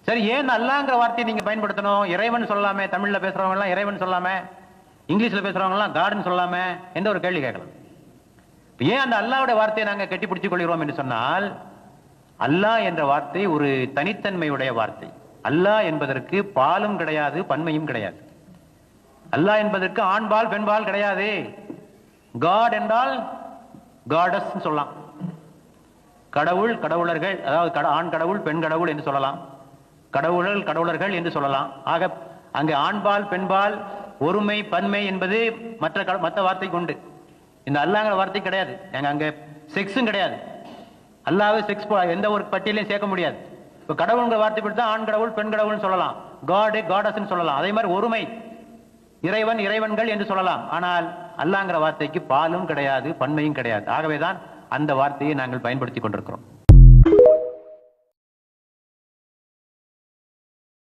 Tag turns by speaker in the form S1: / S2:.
S1: சரி, ஏன் அல்லாங்கிற வார்த்தையை நீங்க பயன்படுத்தணும்? இறைவன் சொல்லாமே, தமிழ்ல பேசுறவங்க எல்லாம் இறைவன் சொல்லாம, இங்கிலீஷ்ல பேசுறவங்க எல்லாம் காட்னு சொல்லாம என்ற ஒரு கேள்வி கேட்கலாம். ஏன் அந்த அல்லாஹ்வுடைய வார்த்தையை நாங்க கட்டி பிடித்துக் கொள்கிறோம் என்று சொன்னால், அல்லாஹ் என்ற வார்த்தை ஒரு தனித்தன்மையுடைய வார்த்தை. அல்லாஹ் என்பதற்கு பாலும் கிடையாது, பன்மையும் கிடையாது. அல்லாஹ் என்பதற்கு ஆண்பால் பெண்பால் கிடையாது. காட் என்றால் காடஸ் சொல்லலாம். கடவுள், கடவுளர்கள், அதாவது ஆண் கடவுள் பெண் கடவுள் என்று சொல்லலாம். கடவுளர்கள், கடவுளர்கள் என்று சொல்லலாம். ஆக அங்கே ஆண்பால் பெண்பால் ஒருமை பன்மை என்பது மற்ற வார்த்தைக்கு உண்டு. இந்த அல்லாங்கிற வார்த்தை கிடையாது. அங்க செக்ஸும் கிடையாது. அல்லாஹ்வை செக்ஸ் எந்த ஒரு பட்டியலையும் சேர்க்க முடியாது. இப்ப கடவுள்ங்கிற வார்த்தை கொடுத்தா ஆண் கடவுள் பெண் கடவுள்னு சொல்லலாம், காடு காடஸ் சொல்லலாம். அதே மாதிரி ஒருமை, இறைவன் இறைவன்கள் என்று சொல்லலாம். ஆனால் அல்லாங்கிற வார்த்தைக்கு பாலும் கிடையாது, பன்மையும் கிடையாது. ஆகவேதான் அந்த வார்த்தையை நாங்கள் பயன்படுத்திக் கொண்டிருக்கிறோம்.